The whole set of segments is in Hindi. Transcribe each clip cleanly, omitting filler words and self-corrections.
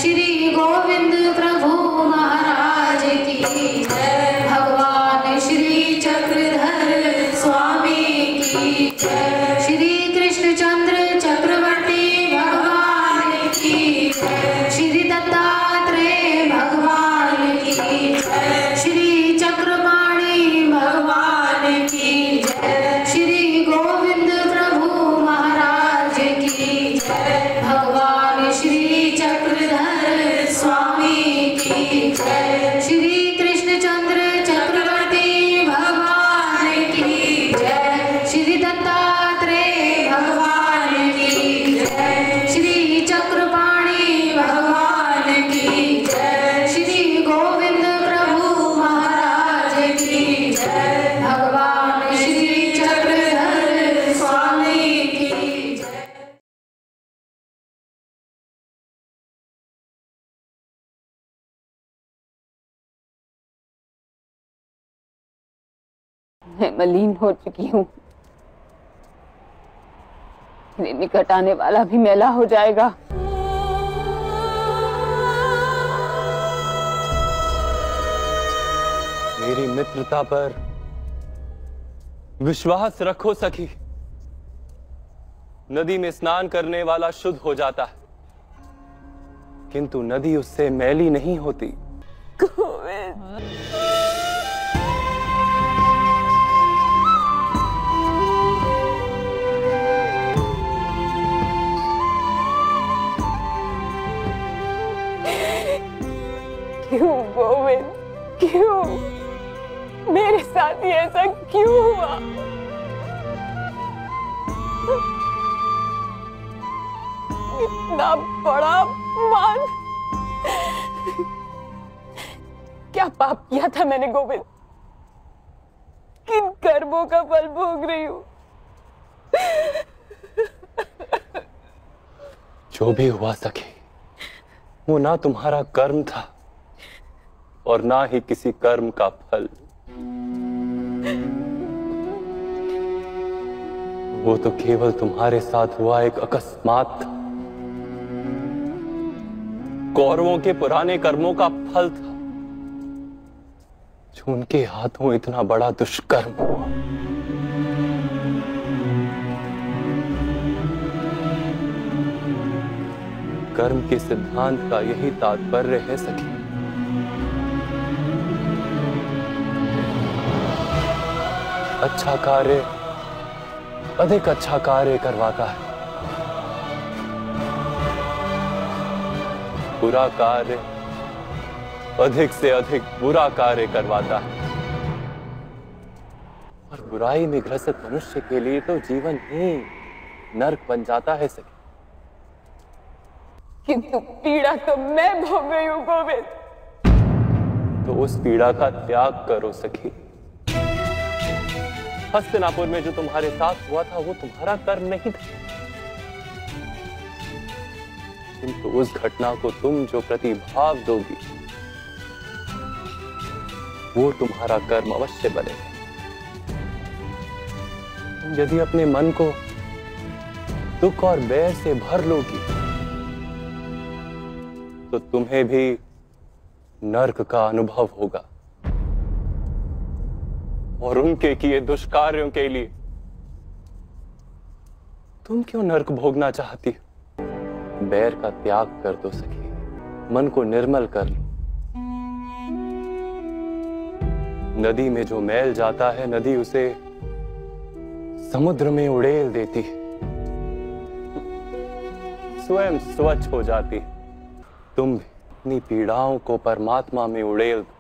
श्री गोविंद प्रभु महाराज की जय। भगवान श्री चक्रधर स्वामी की जय। श्री कृष्णचंद्र चक्रवर्ती भगवान की जय। श्री दत्तात्रेय भगवान की जय। श्री चक्रपाणि भगवान की जय। श्री गोविंद प्रभु महाराज की जय। भगवान श्री चक्रधर स्वामी की जय। श्री कृष्णचंद्र चक्रवर्ती भगवान की जय। श्री दत्तात्रेय भगवान की जय। श्री चक्रपाणि भगवान की जय। श्री गोविंद प्रभु महाराज की जय। भगवान श्री चक्रधर स्वामी की जय। मैं मलिन हो चुकी हूँ। मेरे निकट आने वाला भी मैला हो जाएगा। मेरी मित्रता पर विश्वास रखो सखी। नदी में स्नान करने वाला शुद्ध हो जाता है, किंतु नदी उससे मैली नहीं होती। क्यों गोविंद, क्यों मेरे साथ ही ऐसा क्यों हुआ? इतना बड़ा मान, क्या पाप किया था मैंने गोविंद? किन कर्मों का फल भोग रही हूँ? जो भी हुआ सखी, वो ना तुम्हारा कर्म था और ना ही किसी कर्म का फल। वो तो केवल तुम्हारे साथ हुआ एक अकस्मात था, कौरवों के पुराने कर्मों का फल था, जो उनके हाथों इतना बड़ा दुष्कर्म हुआ। कर्म के सिद्धांत का यही तात्पर्य है सखी। अच्छा कार्य अधिक अच्छा कार्य करवाता है, बुरा कार्य अधिक से अधिक बुरा कार्य करवाता है। और बुराई में ग्रसित मनुष्य के लिए तो जीवन ही नरक बन जाता है सखी। किंतु पीड़ा तो मैं भोग रही हूँ गोविंद। तो उस पीड़ा का त्याग करो सखी। हस्तिनापुर में जो तुम्हारे साथ हुआ था वो तुम्हारा कर्म नहीं था, किंतु उस घटना को तुम जो प्रतिभाव दोगी वो तुम्हारा कर्म अवश्य बनेगा। तुम यदि अपने मन को दुख और बैर से भर लोगी तो तुम्हें भी नरक का अनुभव होगा, और उनके किए दुष्कार्यों के लिए तुम क्यों नरक भोगना चाहती हो? बैर का त्याग कर दो सखी, मन को निर्मल कर लो। नदी में जो मैल जाता है, नदी उसे समुद्र में उड़ेल देती है, स्वयं स्वच्छ हो जाती है। तुम भी अपनी पीड़ाओं को परमात्मा में उड़ेल दो।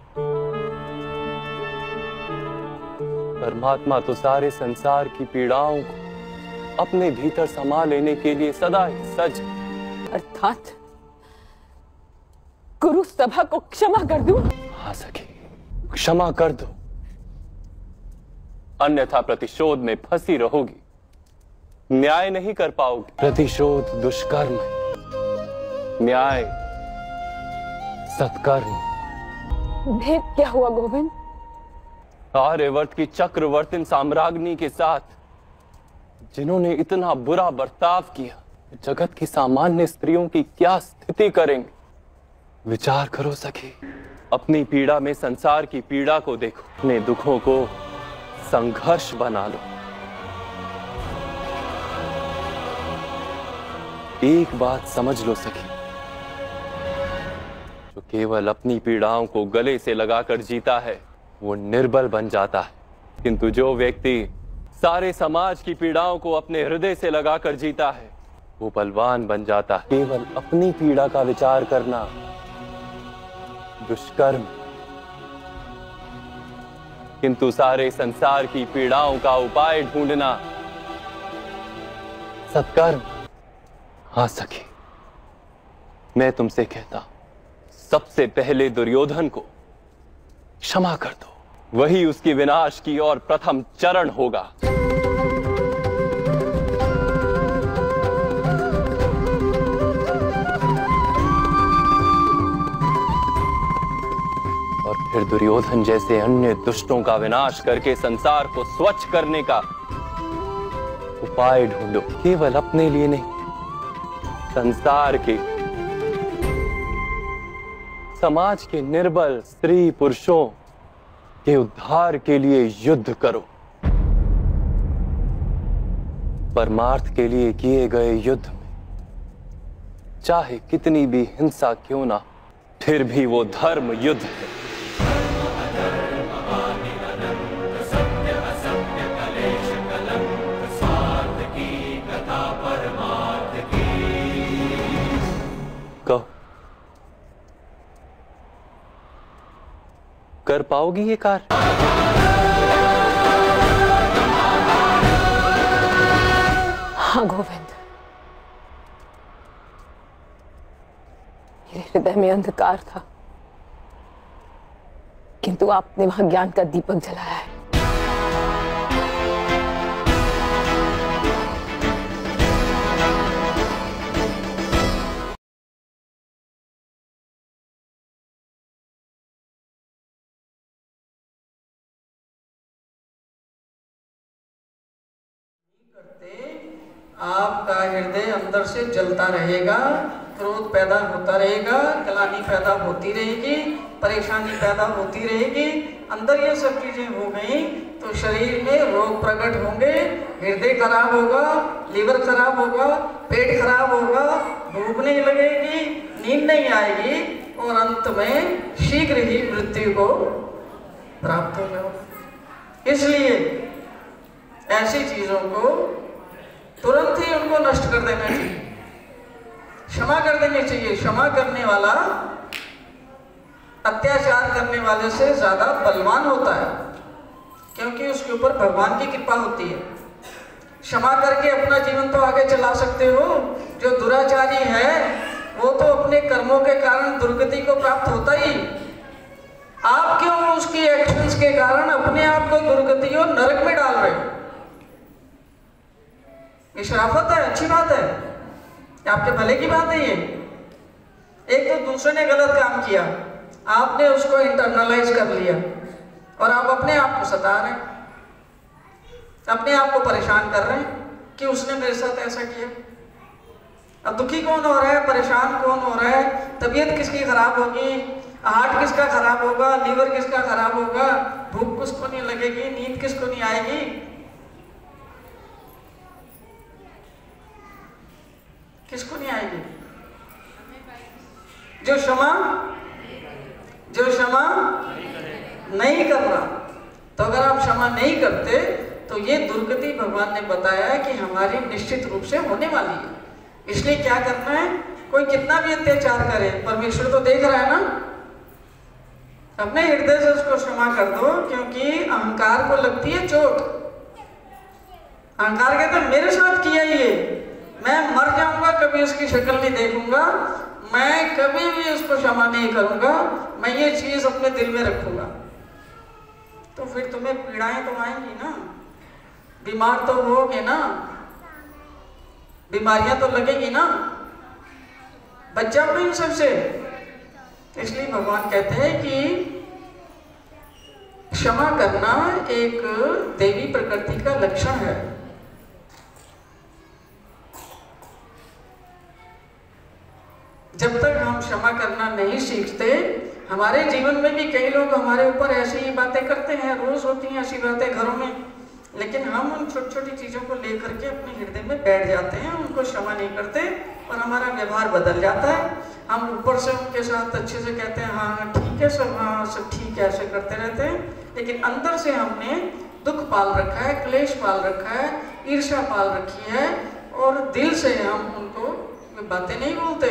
परमात्मा तो सारे संसार की पीड़ाओं को अपने भीतर समा लेने के लिए सदा ही सज। अर्थात गुरु सभा को क्षमा कर दूं? हाँ सखी, क्षमा कर दो, अन्यथा प्रतिशोध में फंसी रहोगी, न्याय नहीं कर पाओगी। प्रतिशोध दुष्कर्म है, न्याय सत्कर्म। भेद क्या हुआ गोविंद? आर्यवर्त की चक्रवर्ती साम्राज्ञी के साथ जिन्होंने इतना बुरा बर्ताव किया, जगत की सामान्य स्त्रियों की क्या स्थिति करेंगे? विचार करो सखी, अपनी पीड़ा में संसार की पीड़ा को देखो, अपने दुखों को संघर्ष बना लो। एक बात समझ लो सखी, जो केवल अपनी पीड़ाओं को गले से लगाकर जीता है वो निर्बल बन जाता है, किंतु जो व्यक्ति सारे समाज की पीड़ाओं को अपने हृदय से लगाकर जीता है वो बलवान बन जाता है। केवल अपनी पीड़ा का विचार करना दुष्कर्म, किंतु सारे संसार की पीड़ाओं का उपाय ढूंढना सत्कर्म। हाँ सखी, मैं तुमसे कहता हूं, सबसे पहले दुर्योधन को क्षमा कर दो, वही उसकी विनाश की ओर प्रथम चरण होगा। और फिर दुर्योधन जैसे अन्य दुष्टों का विनाश करके संसार को स्वच्छ करने का उपाय ढूंढो, केवल अपने लिए नहीं, संसार के, समाज के निर्बल स्त्री पुरुषों के उद्धार के लिए युद्ध करो। परमार्थ के लिए किए गए युद्ध में चाहे कितनी भी हिंसा क्यों ना, फिर भी वो धर्म युद्ध है। कहो, कर पाओगी ये कार्य? हाँ गोविंद, मेरे हृदय में अंधकार था, किंतु आपने वहां ज्ञान का दीपक जलाया है। आपका हृदय अंदर से जलता रहेगा, क्रोध पैदा होता रहेगा, ग्लानि पैदा होती रहेगी, परेशानी पैदा होती रहेगी। अंदर ये सब चीजें हो गई तो शरीर में रोग प्रकट होंगे, हृदय खराब होगा, लीवर खराब होगा, पेट खराब होगा, भूख नहीं लगेगी, नींद नहीं आएगी और अंत में शीघ्र ही मृत्यु को प्राप्त हो जाओगे। इसलिए ऐसी चीजों को तुरंत ही उनको नष्ट कर देना चाहिए, क्षमा कर देनी चाहिए। क्षमा करने वाला अत्याचार करने वाले से ज्यादा बलवान होता है, क्योंकि उसके ऊपर भगवान की कृपा होती है। क्षमा करके अपना जीवन तो आगे चला सकते हो। जो दुराचारी है वो तो अपने कर्मों के कारण दुर्गति को प्राप्त होता ही। आप क्यों उसकी एक्शंस के कारण अपने आप को दुर्गति और नरक में डाल रहे हो? ये शराफत है, अच्छी बात है, आपके भले की बात है ये। एक तो दूसरे ने गलत काम किया, आपने उसको इंटरनलाइज कर लिया और आप अपने आप को सता रहे हैं, अपने आप को परेशान कर रहे हैं कि उसने मेरे साथ ऐसा किया। अब दुखी कौन हो रहा है, परेशान कौन हो रहा है? तबीयत किसकी खराब होगी, हार्ट किसका खराब होगा, लीवर किसका खराब होगा, भूख किसको नहीं लगेगी, नींद किसको नहीं आएगी? किसको नहीं आएगी? जो क्षमा नहीं कर रहा। तो अगर आप क्षमा नहीं करते तो ये दुर्गति भगवान ने बताया है कि हमारी निश्चित रूप से होने वाली है। इसलिए क्या करना है, कोई कितना भी अत्याचार करे, परमेश्वर तो देख रहा है ना। अपने हृदय से उसको क्षमा कर दो, क्योंकि अहंकार को लगती है चोट। अहंकार कहता है मेरे साथ किया ये, मैं मर जाऊंगा कभी उसकी शक्ल नहीं देखूंगा, मैं कभी भी उसको क्षमा नहीं करूंगा, मैं ये चीज अपने दिल में रखूंगा। तो फिर तुम्हें पीड़ाएं तो आएंगी ना, बीमार तो होगे ना, बीमारियां तो लगेगी ना, बच जाओ इन सबसे। इसलिए भगवान कहते हैं कि क्षमा करना एक देवी प्रकृति का लक्षण है। जब तक हम क्षमा करना नहीं सीखते, हमारे जीवन में भी कई लोग हमारे ऊपर ऐसी ही बातें करते हैं, रोज होती हैं ऐसी बातें घरों में, लेकिन हम उन छोटी छोटी चीज़ों को लेकर के अपने हृदय में बैठ जाते हैं, उनको क्षमा नहीं करते और हमारा व्यवहार बदल जाता है। हम ऊपर से उनके साथ अच्छे से कहते हैं हाँ ठीक है सब, हाँ सब ठीक है, ऐसे करते रहते हैं, लेकिन अंदर से हमने दुख पाल रखा है, क्लेश पाल रखा है, ईर्ष्या पाल रखी है और दिल से हम उनको बातें नहीं बोलते,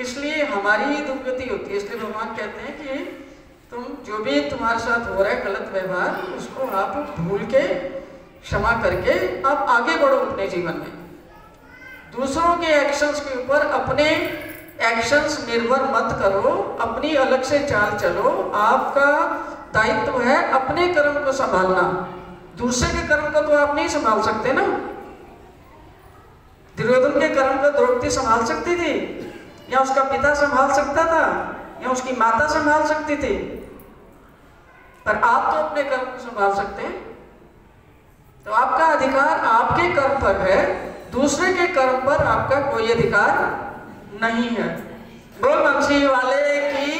इसलिए हमारी ही दुर्गति होती है। इसलिए भगवान कहते हैं कि तुम जो भी तुम्हारे साथ हो रहा है गलत व्यवहार, उसको आप भूल के क्षमा करके आप आगे बढ़ो अपने जीवन में। दूसरों के एक्शंस के ऊपर अपने एक्शंस निर्भर मत करो, अपनी अलग से चाल चलो। आपका दायित्व है अपने कर्म को संभालना, दूसरे के कर्म को तो आप नहीं संभाल सकते ना। दुर्योधन के कर्म को द्रौपदी संभाल सकती थी, या उसका पिता संभाल सकता था, या उसकी माता संभाल सकती थी, पर आप तो अपने कर्म को संभाल सकते हैं। तो आपका अधिकार आपके कर्म पर है, दूसरे के कर्म पर आपका कोई अधिकार नहीं है। बोल बंसी वाले की।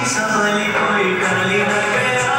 संभाली कोई डाली न गया।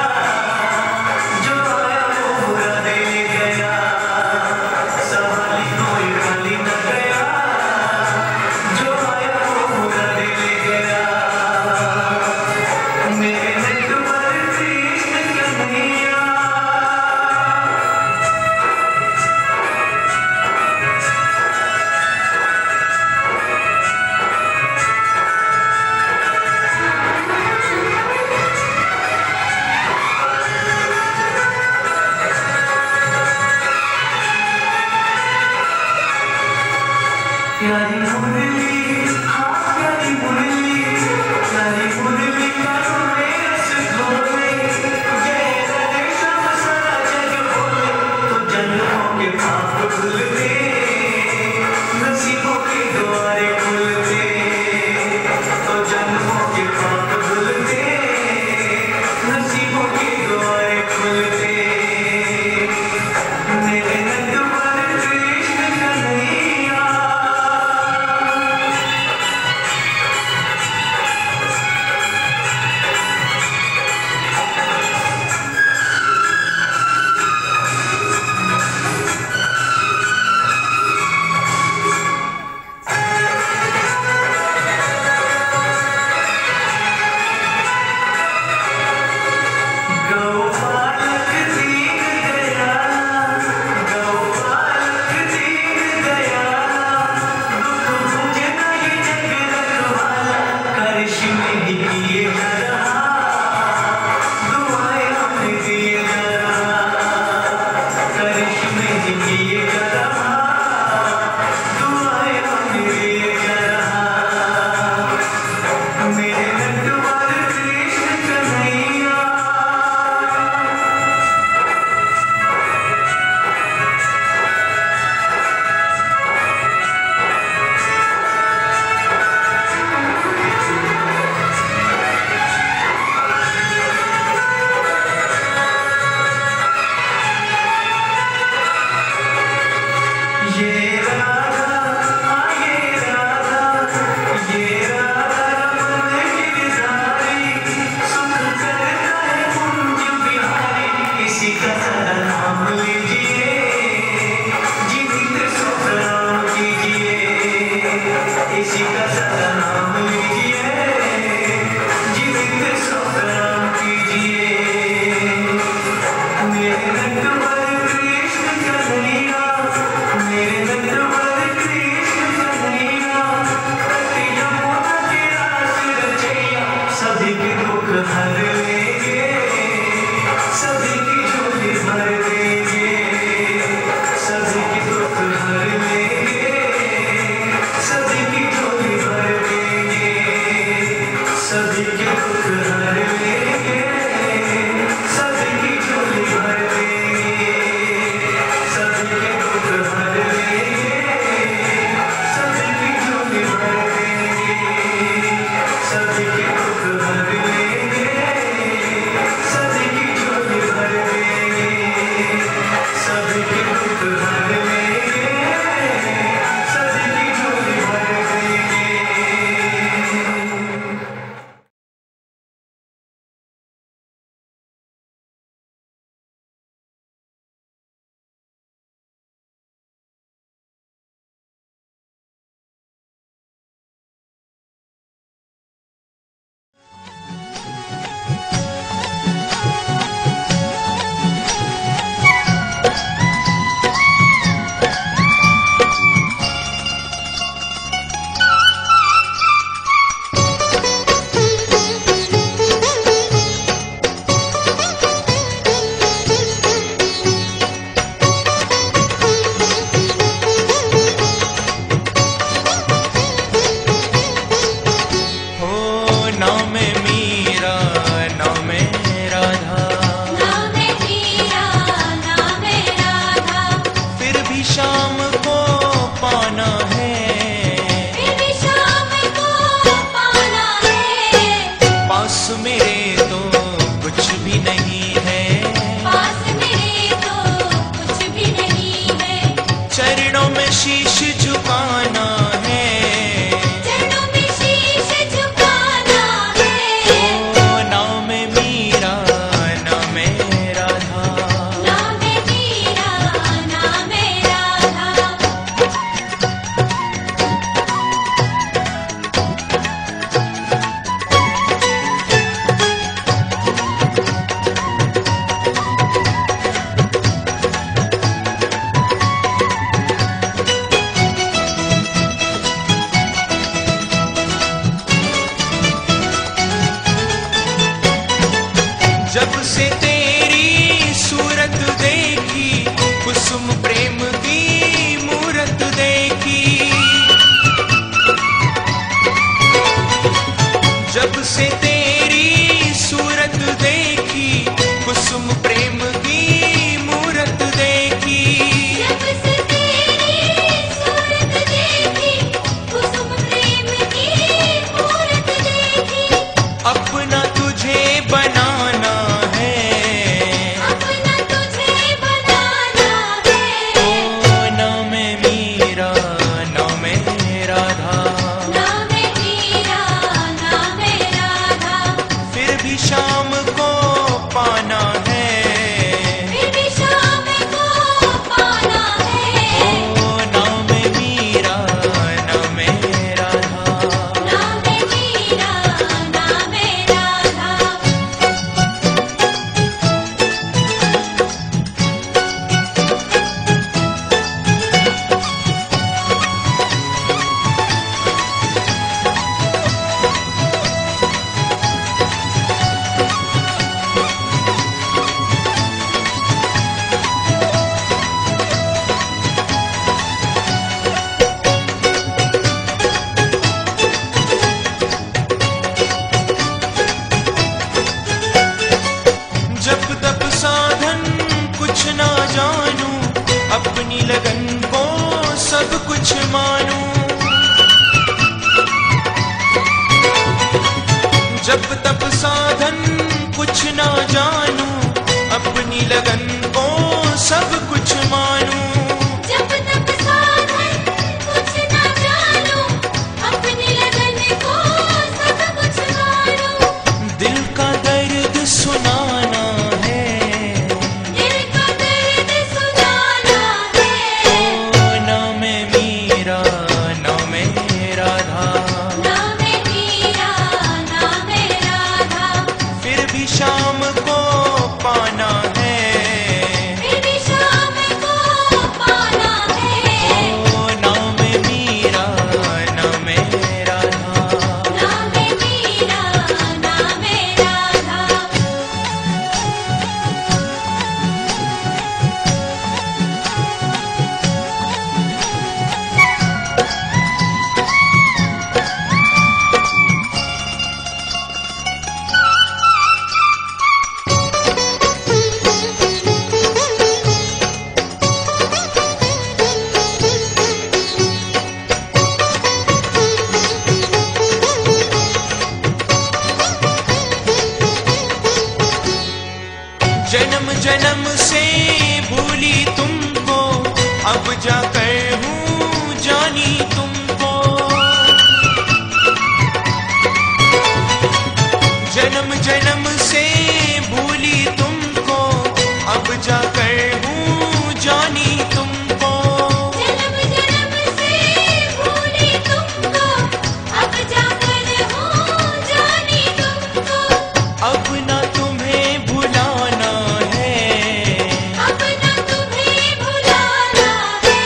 नहीं है, पास मेरे तो कुछ भी नहीं है, चरणों में शीश झुकाना है, चरणों में शीश झुकाना है। ओ नाम है मीरा, नाम है राधा, नाम है मीरा, नाम है राधा। जब से तेरी सूरत देखी, कुसुम प्रेम की मूरत देखी, जब से तेरी सूरत देखी, कुसुम प्रेम की मूरत देखी, जब से तेरी सूरत देखी, कुसुम प्रेम की मूरत देखी, अपना तुझे बनाना है, अपना तुझे बनाना है। ओ नाम है मीरा, नाम है राधा, नाम है मीरा, नाम है राधा। फिर भी शाम को पाना है, फिर भी शाम को पाना है। ओ नाम है मीरा, नाम है राधा, नाम है मीरा, नाम है राधा। जब तब साधन कुछ ना जानू, अपनी लगन को सब कुछ मानू, जब तब साधन कुछ ना जानू, अपनी लगन को सब कुछ मानू, जब तक साधन कुछ ना जानूं, अपनी लगन को सब कुछ मानूं। दिल का दर्द सुनाना है, दिल का दर्द सुनाना है। ओ नाम है मीरा, नाम है राधा, नाम है मीरा, नाम है राधा। फिर भी शाम को पाना है, फिर भी शाम को पाना है। ओ नाम है मीरा, नाम है राधा, नाम है मीरा, नाम है राधा। जन्म जन्म से भूली तुमको, अब जाकर हूँ जानी तुमको, जन्म जन्म से भूली तुमको, अब जाकर हूँ जानी तुमको, जन्म जन्म से भूली तुमको, अब जाकर हूँ जानी तुमको। अब ना तुम्हें भुलाना है, अब न तुम्हें भुलाना है।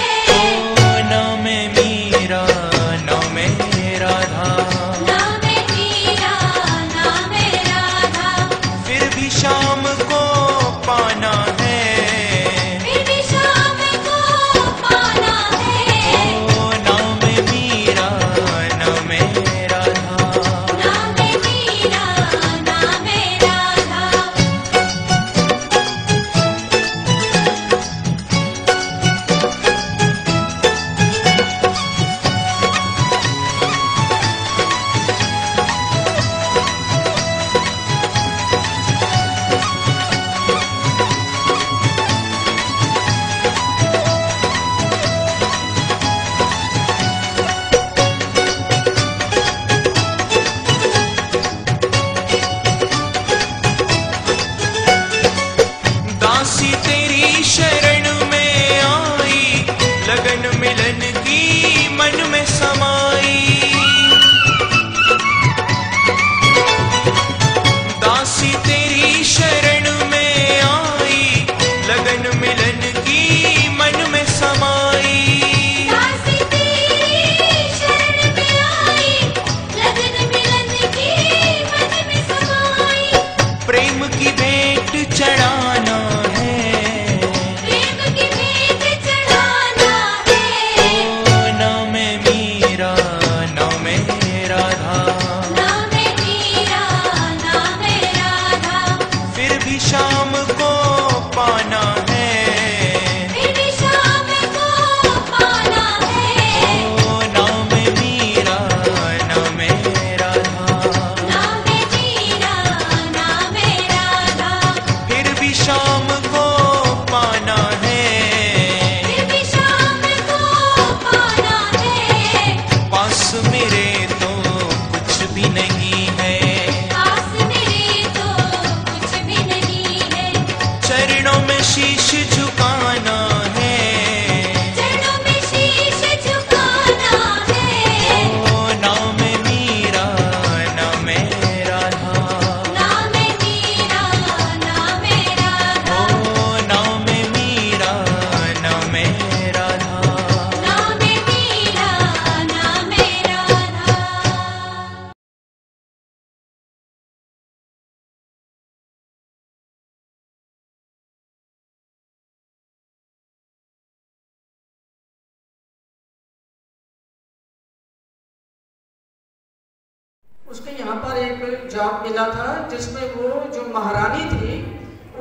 ओ नाम है मीरा, नाम है राधा, नाम है मीरा, नाम है राधा। फिर भी शाम को पाना है, फिर भी शाम को पाना है। ओ नाम है मीरा, नाम है राधा, नाम है मीरा, नाम है राधा। दासी तेरी शरण में आई, लगन मिलन की मन में समाई। दासी तेरी शरण में आई, लगन मिलन की मन में समाई। दासी तेरी शरण में आई, लगन मिलन की मन में समाई। प्रेम की भेंट चढ़ाना है, प्रेम की भेंट चढ़ाना है। ओ नाम है मीरा, नाम है राधा, नाम है मीरा, नाम है राधा। फिर भी शाम को पाना है। फिर भी शाम को पाना है। ओ नाम है मीरा, नाम है राधा, नाम है मीरा, नाम है राधा। फिर भी शाम को पाना है। फिर भी शाम को पाना है। पास मेरे तो कुछ भी नहीं है, पास मेरे तो कुछ भी नहीं है। चरणों में शीश झुकाना है। चरणों में शीश झुकाना है। ओ नाम है मीरा, नाम है राधा, नाम है मीरा, नाम है राधा। ओ नाम है मीरा, नाम है राधा। नाम है मीरा, नाम है राधा। उसके यहाँ पर एक जॉब मिला था जिसमें वो जो महारानी थी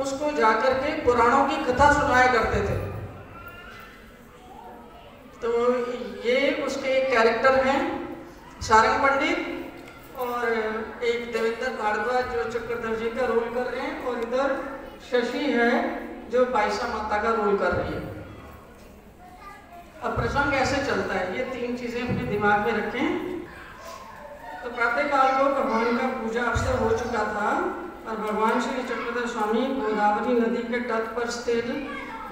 उसको जाकर के पुराणों की कथा सुनाया करते थे। तो ये उसके एक कैरेक्टर हैं सारंग पंडित और एक देवेंद्र भारद्वाज जो चक्रधर जी का रोल कर रहे हैं, और इधर शशि है जो बाईसा माता का रोल कर रही है। अब प्रसंग कैसे चलता है ये तीन चीजें अपने दिमाग में रखें। तो प्रातःकाल को भगवान का पूजा अवसर हो चुका था और भगवान श्री चक्रधर स्वामी गोदावरी नदी के तट पर स्थित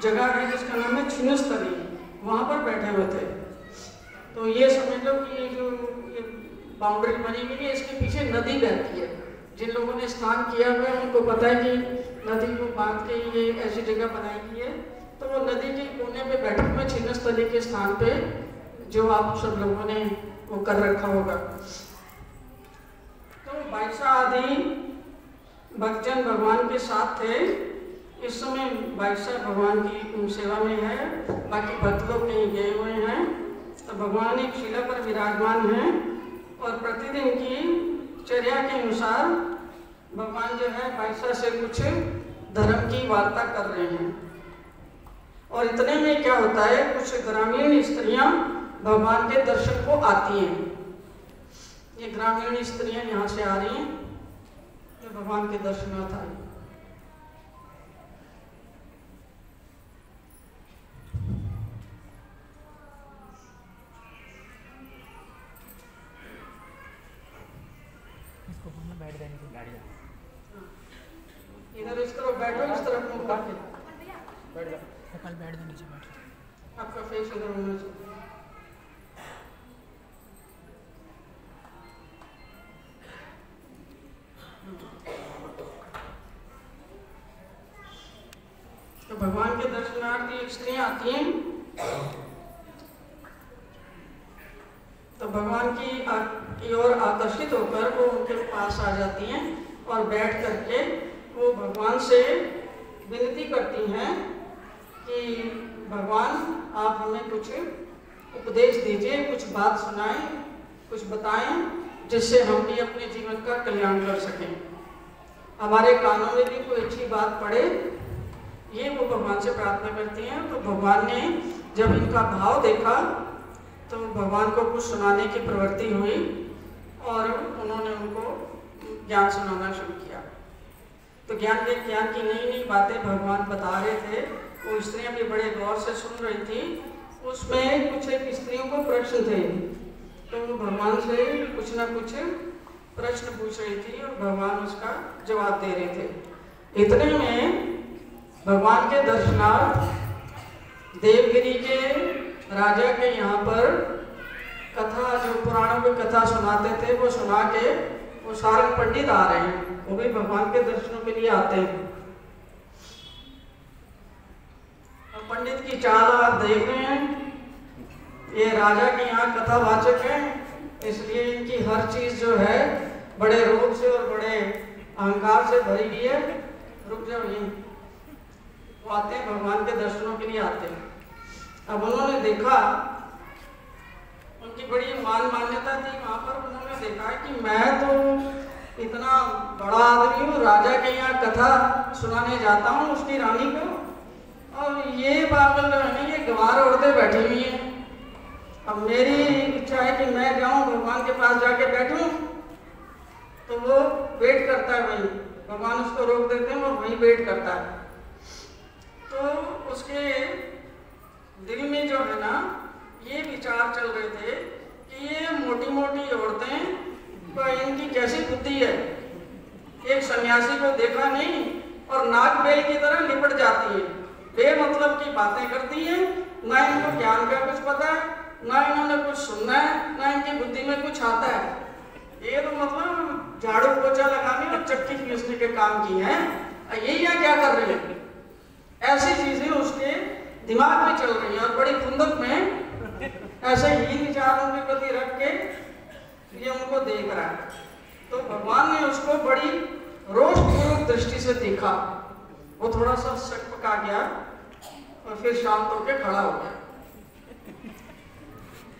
जगह है जिसका नाम है छिन्नस्थली, वहाँ पर बैठे हुए थे। तो ये समझ लो कि ये जो ये बाउंड्री बनी हुई है इसके पीछे नदी बहती है। जिन लोगों ने स्नान किया हुआ है उनको पता है कि नदी को बांध के ये ऐसी जगह बनाई गई है। तो वो नदी के कोने पे बैठे हुए छिन्नस्थली के स्थान पे जो आप सब लोगों ने वो कर रखा होगा। तो बाईसा आदि भक्तजन भगवान के साथ थे। इस समय बाईसा भगवान की सेवा में है, बाकी भक्त लोग कहीं गए हुए हैं। तो भगवान एक शिला पर विराजमान हैं और प्रतिदिन की चर्या के अनुसार भगवान जो है बाईसा से कुछ धर्म की वार्ता कर रहे हैं। और इतने में क्या होता है, कुछ ग्रामीण स्त्रियां भगवान के दर्शन को आती हैं। ये ग्रामीण स्त्रियां यहाँ से आ रही हैं, ये भगवान के दर्शनार्थ आई। इधर इस तरफ बैठो, इस तरफ मुंह करके बैठ जाओ। बैठ दो नीचे बैठ। आपका फेस इधर होना चाहिए। तो भगवान के दर्शनार्थी एक स्त्रियां आती हैं। तो भगवान की ओर आकर्षित होकर वो उनके पास आ जाती हैं और बैठ करके वो भगवान से विनती करती हैं कि भगवान आप हमें कुछ उपदेश दीजिए, कुछ बात सुनाएं, कुछ बताएं जिससे हम भी अपने जीवन का कल्याण कर सकें, हमारे कानों में भी कोई अच्छी बात पड़े। ये वो भगवान से प्रार्थना करती हैं। तो भगवान ने जब इनका भाव देखा तो भगवान को कुछ सुनाने की प्रवृत्ति हुई और उन्होंने उनको ज्ञान सुनाना शुरू किया। तो ज्ञान की नई नई बातें भगवान बता रहे थे। वो स्त्रियां भी बड़े गौर से सुन रही थी। उसमें कुछ एक स्त्रियों को प्रश्न थे, तो वो भगवान से कुछ ना कुछ प्रश्न पूछ रही थी और भगवान उसका जवाब दे रहे थे। इतने में भगवान के दर्शनार्थ देवगिरी के राजा के यहाँ पर कथा, जो पुराणों में कथा सुनाते थे वो सुना के वो सारंग पंडित आ रहे हैं, वो भी भगवान के दर्शनों के लिए आते हैं। और पंडित की चाल आप देख रहे हैं, ये राजा के यहाँ कथावाचक हैं, इसलिए इनकी हर चीज जो है बड़े रोब से और बड़े अहंकार से भरी हुई है। रुक जाओ, ये वो आते हैं, भगवान के दर्शनों के लिए आते हैं। अब उन्होंने देखा, उनकी बड़ी मान्यता थी वहां पर, उन्होंने देखा कि मैं तो इतना बड़ा आदमी हूँ, राजा के यहाँ कथा सुनाने जाता हूँ उसकी रानी को, और ये पागल नहीं, ये गंवार औरतें बैठी हुई हैं। अब मेरी इच्छा है कि मैं जाऊं भगवान के पास जाके बैठूं, तो वो वेट करता है वहीं, भगवान उसको रोक देते हैं, वो वहीं वेट करता है। तो उसके दिल में जो है ना ये विचार चल रहे थे कि ये मोटी मोटी औरतें, इनकी कैसी बुद्धि है, एक सन्यासी को देखा नहीं और नाग बेल की तरह लिपट जाती है, बेमतलब की बातें करती हैं, ना इनको ज्ञान का कुछ पता है, ना इन्होंने कुछ सुनना है, ना इनकी बुद्धि में कुछ आता है। ये तो मतलब झाड़ू पोछा लगाने और चक्की पीसने के काम की हैं, यही यहाँ क्या कर रहे हैं, ऐसी चीजें उसके दिमाग में चल रही हैं। और बड़ी खुंदक में ऐसे ही विचारों के प्रति रख के ये उनको देख रहा है। तो भगवान ने उसको बड़ी रोषपूर्वक दृष्टि से देखा, वो थोड़ा सा सकपका गया और फिर शांत होकर खड़ा हो गया।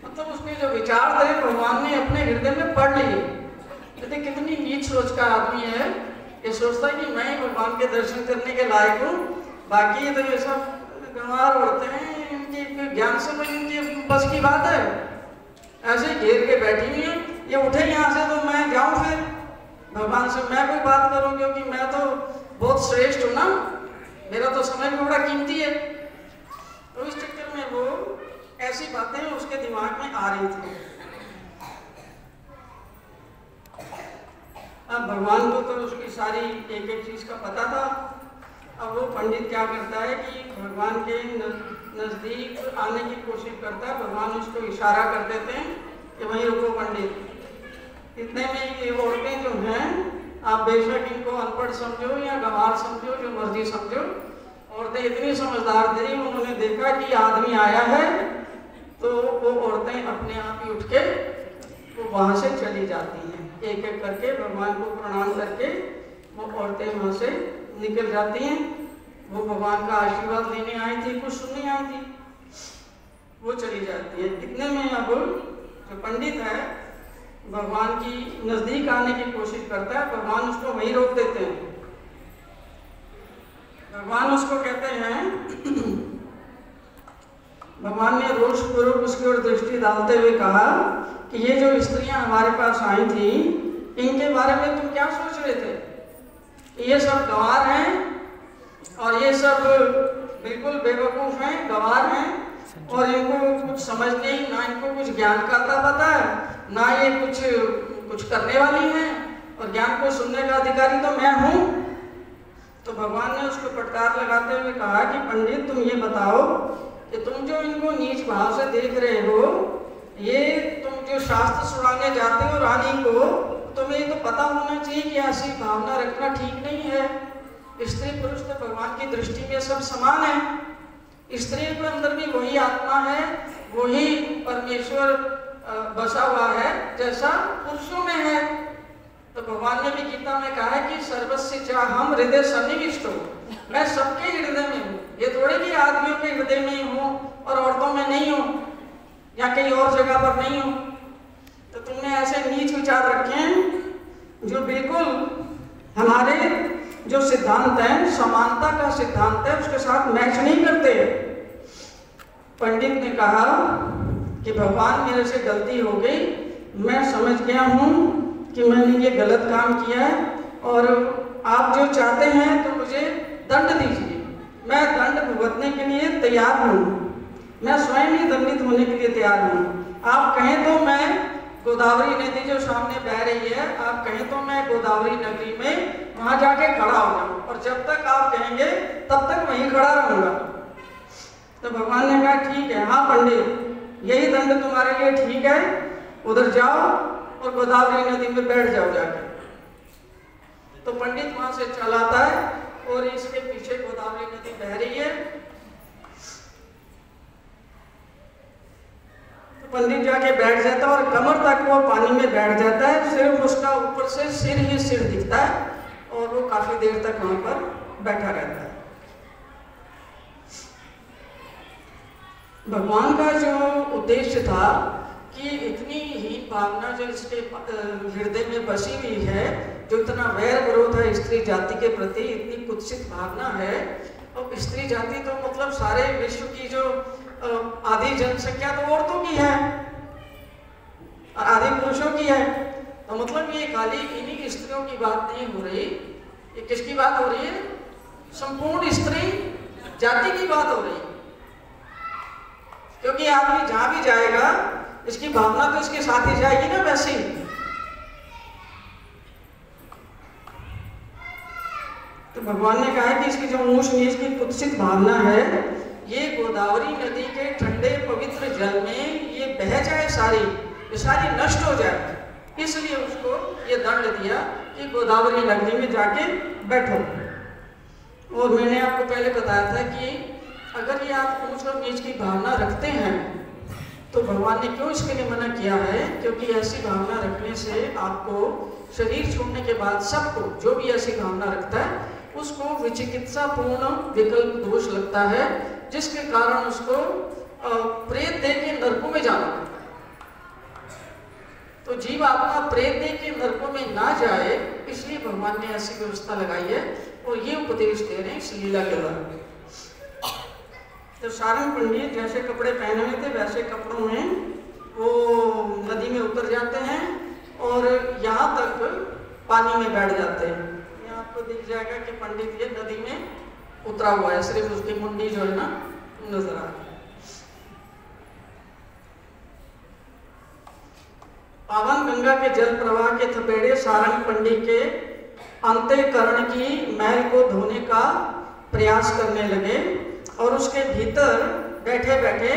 मतलब उसके जो विचार थे भगवान ने अपने हृदय में पढ़ लिए। कहते कितनी नीच सोच का आदमी है, ये सोचता है कि मैं ही भगवान के दर्शन करने के लायक हूँ, बाकी तो ये सब गंवार औरतें हैं, इनकी ज्ञान से मुझे इनकी बस की बात है, ऐसे घेर के बैठी हुई है, ये उठे यहाँ से तो मैं जाऊँ फिर भगवान से मैं कोई बात करूँ, क्योंकि मैं तो बहुत श्रेष्ठ हूँ ना, मेरा तो समय भी बड़ा कीमती है। तो इस चक्कर में वो ऐसी बातें उसके दिमाग में आ रही थी। अब भगवान को तो उसकी सारी एक एक चीज का पता था। अब वो पंडित क्या करता है कि भगवान के नजदीक आने की कोशिश करता है, भगवान उसको इशारा कर देते हैं कि वहीं रुको पंडित। इतने में ये औरतें जो हैं, आप बेशक इनको अनपढ़ समझो या गंवार समझो, जो मर्जी समझो, औरतें इतनी समझदार थी, उन्होंने देखा कि आदमी आया है, तो वो औरतें अपने आप ही उठ के वो वहाँ से चली जाती हैं, एक एक करके भगवान को प्रणाम करके वो औरतें वहाँ से निकल जाती हैं। वो भगवान का आशीर्वाद लेने आई थी, कुछ सुनने आई थी, वो चली जाती है। इतने में अब जो पंडित है भगवान की नजदीक आने की कोशिश करता है, भगवान उसको वहीं रोक देते हैं। भगवान उसको कहते हैं, भगवान ने रोषपूर्वक उसकी ओर दृष्टि डालते हुए कहा कि ये जो स्त्रियां हमारे पास आई थी, इनके बारे में तुम क्या सोच रहे थे? ये सब गंवार हैं और ये सब बिल्कुल बेवकूफ हैं, गंवार हैं, और इनको कुछ समझ नहीं, ना इनको कुछ ज्ञान का पता है, ना ये कुछ करने वाली हैं, और ज्ञान को सुनने का अधिकारी तो मैं हूँ। तो भगवान ने उसको फटकार लगाते हुए कहा कि पंडित तुम ये बताओ कि तुम जो इनको नीच भाव से देख रहे हो, ये तुम जो शास्त्र सुनाने जाते हो रानी को, तुम्हें ये तो पता होना चाहिए कि ऐसी भावना रखना ठीक नहीं है। स्त्री पुरुष तो भगवान की दृष्टि में सब समान है। स्त्री के अंदर भी वही आत्मा है, वही परमेश्वर बसा हुआ है जैसा पुरुषों में है। तो भगवान ने भी गीता में कहा है कि सर्वस्य चाहम हृदय सन्निविष्ट हो, मैं सबके हृदय में हूँ। ये थोड़े कि आदमियों के हृदय में ही हूँ और औरतों में नहीं हूँ या कहीं और जगह पर नहीं हूँ। तो तुमने ऐसे नीच विचार रखे हैं जो बिल्कुल हमारे जो सिद्धांत है, समानता का सिद्धांत है, उसके साथ मैच नहीं करते। पंडित ने कहा कि भगवान मेरे से गलती हो गई, मैं समझ गया हूँ कि मैंने ये गलत काम किया है, और आप जो चाहते हैं तो मुझे दंड दीजिए, मैं दंड भुगतने के लिए तैयार हूँ, मैं स्वयं ही दंडित होने के लिए तैयार हूँ। आप कहें तो मैं गोदावरी नदी जो सामने बह रही है, आप कहें तो मैं गोदावरी नगरी में वहां जाके खड़ा हो जाऊं और जब तक आप कहेंगे तब तक वहीं खड़ा रहूंगा। तो भगवान ने कहा ठीक है, हाँ पंडित यही दंड तुम्हारे लिए ठीक है, उधर जाओ और गोदावरी नदी में बैठ जाओ जाके। तो पंडित वहां से चल आता है और इसके पीछे गोदावरी नदी बह रही है। तो पंडित जाके बैठ जाता है और कमर तक वो पानी में बैठ जाता है, सिर्फ उसका ऊपर से सिर ही सिर दिखता है और वो काफी देर तक वहां पर बैठा रहता है। भगवान का जो उद्देश्य था कि इतनी ही भावना जो इसके हृदय में बसी हुई है, जो इतना वैर विरोध है स्त्री जाति के प्रति, इतनी कुत्सित भावना है। और स्त्री जाति तो मतलब सारे विश्व की जो आधी जनसंख्या तो औरतों की है और आधे पुरुषों की है। तो मतलब ये खाली इन्हीं स्त्रियों की बात नहीं हो रही, ये किसकी बात हो रही है? संपूर्ण स्त्री जाति की बात हो रही है। क्योंकि आदमी जहां भी जाएगा इसकी भावना तो इसके साथ ही जाएगी ना वैसी। तो भगवान ने कहा कि इसकी जो ऊंच नीच की कुत्सित भावना है, ये गोदावरी नदी के ठंडे पवित्र जल में ये बह जाए सारी, ये सारी नष्ट हो जाए। इसलिए उसको ये दंड दिया कि गोदावरी नदी में जाके बैठो। और मैंने आपको पहले बताया था कि अगर ये आप ऊंच और नीच की भावना रखते हैं तो भगवान ने क्यों इसके लिए मना किया है? क्योंकि ऐसी भावना रखने से आपको शरीर छोड़ने के बाद सबको, जो भी ऐसी भावना रखता है उसको विचिकित्सापूर्ण विकल्प दोष लगता है, जिसके कारण उसको प्रेत देह के नरकों में जाना पड़ता है। तो जीव आत्मा प्रेत देह के नरकों में ना जाए, इसलिए भगवान ने ऐसी व्यवस्था लगाई है और ये उपदेश दे रहे हैं इस लीला के द्वारा। तो सारंग पंडित जैसे कपड़े पहने हुए थे वैसे कपड़ों में वो नदी में उतर जाते हैं और यहाँ तक पानी में बैठ जाते हैं। यहाँ आपको दिख जाएगा कि पंडित ये नदी में उतरा हुआ है, सिर्फ उसकी मुंडी जो है ना नजर आ रही है। पावन गंगा के जल प्रवाह के थपेड़े सारंग पंडित के अंतःकरण की मैल को धोने का प्रयास करने लगे और उसके भीतर बैठे बैठे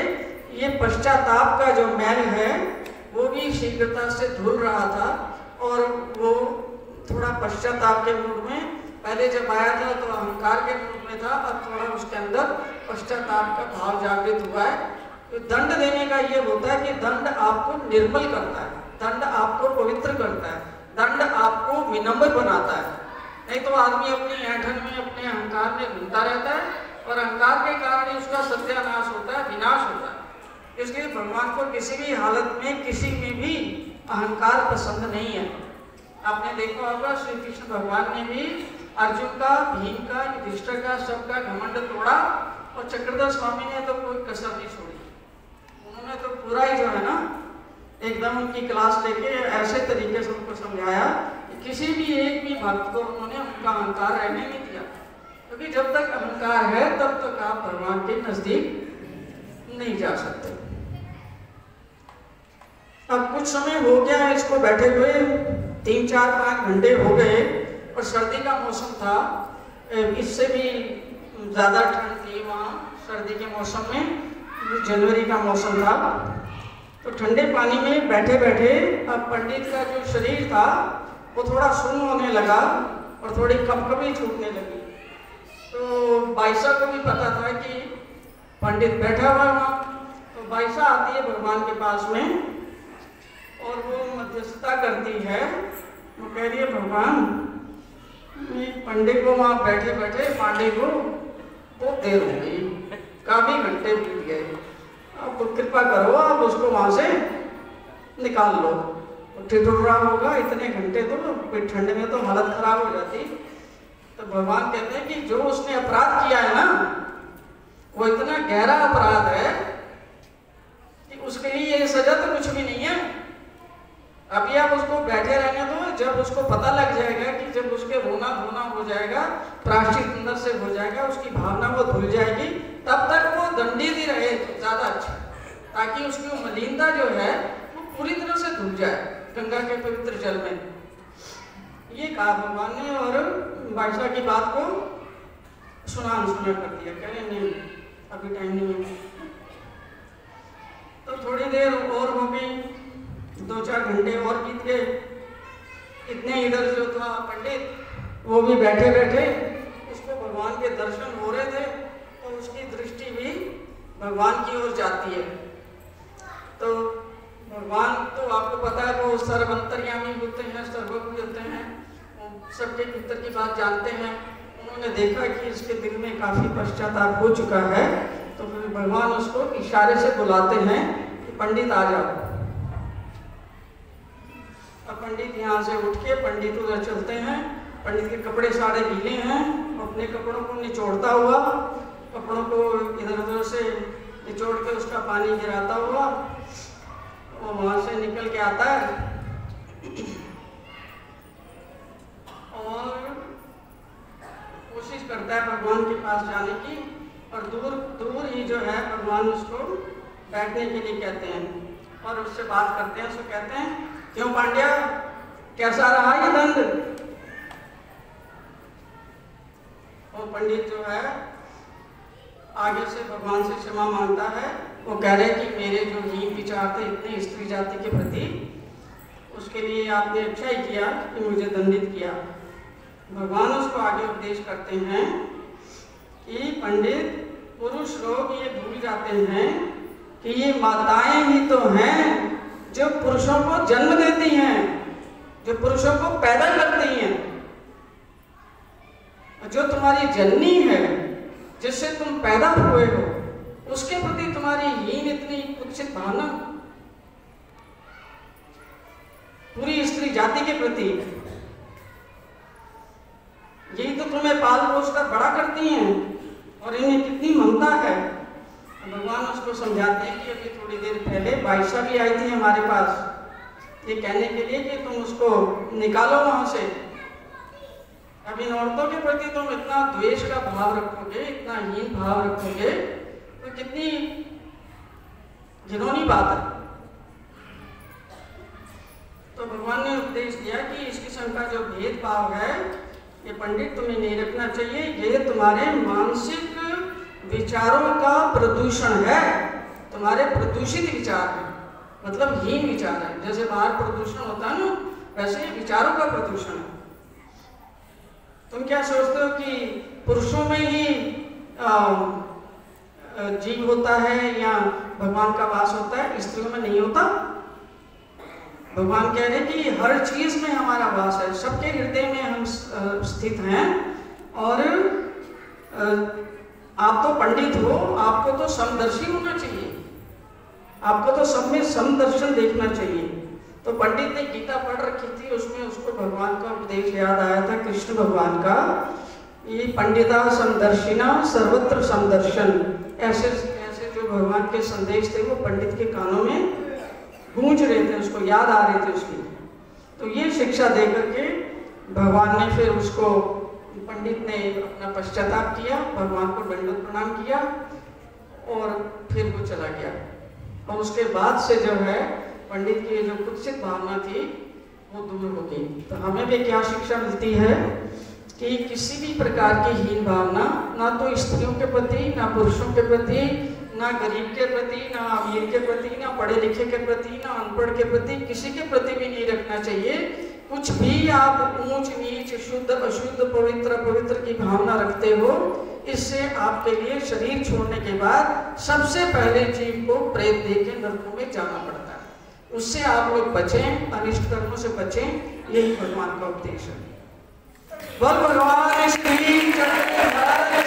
ये पश्चाताप का जो मैल है वो भी शीघ्रता से धुल रहा था। और वो थोड़ा पश्चाताप के मूड में, पहले जब आया था तो अहंकार के मूड में था, अब थोड़ा उसके अंदर पश्चाताप का भाव जागृत हुआ है। तो दंड देने का ये होता है कि दंड आपको निर्मल करता है, दंड आपको पवित्र करता है, दंड आपको विनम्र बनाता है। नहीं तो आदमी अपनी ऐंठन में, अपने अहंकार में घूमता रहता है और अहंकार के कारण ही उसका सत्यानाश होता है, विनाश होता है। इसलिए भगवान को किसी भी हालत में किसी में भी अहंकार पसंद नहीं है। आपने देखा होगा श्री कृष्ण भगवान ने भी अर्जुन का, भीम का, युधिष्ठिर का, सबका घमंड तोड़ा और चक्रधर स्वामी ने तो कोई कसर नहीं छोड़ी। उन्होंने तो पूरा ही जो है ना एकदम उनकी क्लास लेके ऐसे तरीके से उनको समझाया कि किसी भी एक भी भक्त को उन्होंने उनका अहंकार रहने नहीं दिया। क्योंकि जब तक अहंकार है तब तक आप भगवान के नजदीक नहीं जा सकते। अब कुछ समय हो गया इसको बैठे हुए, 3, 4, 5 घंटे हो गए और सर्दी का मौसम था, इससे भी ज़्यादा ठंड थी वहाँ सर्दी के मौसम में, जनवरी का मौसम था। तो ठंडे पानी में बैठे बैठे अब पंडित का जो शरीर था वो थोड़ा सुन्न होने लगा और थोड़ी कपकपी छूटने लगी। तो बाईसा को भी पता था कि पंडित बैठा हुआ वहाँ। तो बाईसा आती है भगवान के पास में और वो मध्यस्थता करती है। वो कह रही है भगवान, पंडित को वहाँ बैठे बैठे पांडे को बहुत देर हो गई, काफी घंटे बीत गए, अब कृपा करो आप उसको वहाँ से निकाल लो। ठिठुर रहा होगा इतने घंटे, तो ठंड में तो हालत खराब हो जाती। तो भगवान कहते हैं कि जो उसने अपराध किया है ना वो इतना गहरा अपराध है कि उसके लिए ये सजा तो कुछ भी नहीं है। अभी आप उसको बैठे रहने दो, जब उसको पता लग जाएगा कि जब उसके रोना धोना हो जाएगा, प्रायश्चित अंदर से हो जाएगा, उसकी भावना वो धुल जाएगी, तब तक वो दंडित ही रहे तो ज्यादा अच्छा, ताकि उसकी मलिनता जो है वो पूरी तरह से धुल जाए गंगा के पवित्र जल में। ये कहा भगवान ने और बादशाह की बात को सुना अनसुना कर दिया, कह रहे नहीं अभी टाइम नहीं है। तो थोड़ी देर और हो गई, 2-4 घंटे और बीत गए। इतने इधर जो था पंडित वो भी बैठे बैठे उसको भगवान के दर्शन हो रहे थे, तो उसकी दृष्टि भी भगवान की ओर जाती है। तो भगवान तो आपको पता है वो सर्वंतर्यामी होते हैं, सर्वज्ञ होते हैं, सबके भीतर की बात जानते हैं। उन्होंने देखा कि इसके दिल में काफी पश्चाताप हो चुका है, तो फिर भगवान उसको इशारे से बुलाते हैं कि पंडित आ जाओ। अब पंडित यहाँ से उठ के पंडित उधर चलते हैं। पंडित के कपड़े सारे गीले हैं, अपने कपड़ों को निचोड़ता हुआ, कपड़ों को इधर उधर से निचोड़ के उसका पानी गिराता हुआ वो वहां से निकल के आता है और कोशिश करता है भगवान के पास जाने की। और दूर दूर ही जो है भगवान उसको बैठने के लिए कहते हैं और उससे बात करते हैं। उसको कहते हैं, क्यों पांड्या, कैसा रहा ये दंड? और पंडित जो है आगे से भगवान से क्षमा मांगता है। वो कह रहे कि मेरे जो हीन विचार थे इतने स्त्री जाति के प्रति, उसके लिए आपने अच्छा ही किया कि मुझे दंडित किया। भगवान उसको आगे उपदेश करते हैं कि पंडित, पुरुष लोग ये भूल जाते हैं कि ये माताएं ही तो हैं जो पुरुषों को जन्म देती हैं, जो पुरुषों को पैदा करती हैं। जो तुम्हारी जननी है, जिससे तुम पैदा हुए हो, उसके प्रति तुम्हारी हीन इतनी कुत्सित भावना, पूरी स्त्री जाति के प्रति, यही तो तुम्हें पाल पोस कर बड़ा करती हैं और इन्हें कितनी ममता है। भगवान उसको समझाते हैं कि अभी थोड़ी देर पहले बादशाह भी आई थी हमारे पास ये कहने के लिए कि तुम उसको निकालो वहां से। अब इन औरतों के प्रति तुम इतना द्वेष का भाव रखोगे, इतना हीन भाव रखोगे, तो कितनी घिनौनी बात है। तो भगवान ने उपदेश दिया कि इस किस्म का जो भेदभाव है ये पंडित तुम्हें नहीं रखना चाहिए। ये तुम्हारे मानसिक विचारों का प्रदूषण है, तुम्हारे प्रदूषित विचार है, मतलब हीन विचार है। जैसे बाहर प्रदूषण होता है ना, वैसे विचारों का प्रदूषण है। तुम क्या सोचते हो कि पुरुषों में ही जीव होता है या भगवान का वास होता है, स्त्रियों में नहीं होता? भगवान कह रहे हैं कि हर चीज में हमारा वास है, सबके हृदय में हम स्थित हैं। और आप तो पंडित हो, आपको तो समदर्शी होना चाहिए, आपको तो सब में समदर्शन देखना चाहिए। तो पंडित ने गीता पढ़ रखी थी, उसमें उसको भगवान का उपदेश याद आया था, कृष्ण भगवान का, ये पंडिता समदर्शिना सर्वत्र समदर्शन। ऐसे ऐसे जो भगवान के संदेश थे वो पंडित के कानों में गूंज रहे थे, उसको याद आ रहे थे उसकी। तो ये शिक्षा दे करके भगवान ने फिर उसको, पंडित ने अपना पश्चाताप किया, भगवान को दंडवत प्रणाम किया और फिर वो चला गया। और उसके बाद से जो है पंडित की जो कुत्सित भावना थी वो दूर हो गई। तो हमें भी क्या शिक्षा मिलती है कि किसी भी प्रकार की हीन भावना, ना तो स्त्रियों के प्रति, ना पुरुषों के प्रति, ना गरीब के प्रति, ना अमीर के प्रति, ना पढ़े लिखे के प्रति, ना अनपढ़ के प्रति, किसी के प्रति भी नहीं रखना चाहिए। कुछ भी आप ऊंच नीच, शुद्ध अशुद्ध, पवित्र अपवित्र की भावना रखते हो, इससे आपके लिए शरीर छोड़ने के बाद सबसे पहले जीव को प्रेत दे के नरकों में जाना पड़ता है। उससे आप लोग बचें, अनिष्ट कर्मों से बचें, यही भगवान का उपदेश है। बोल भगवान श्री कृष्ण।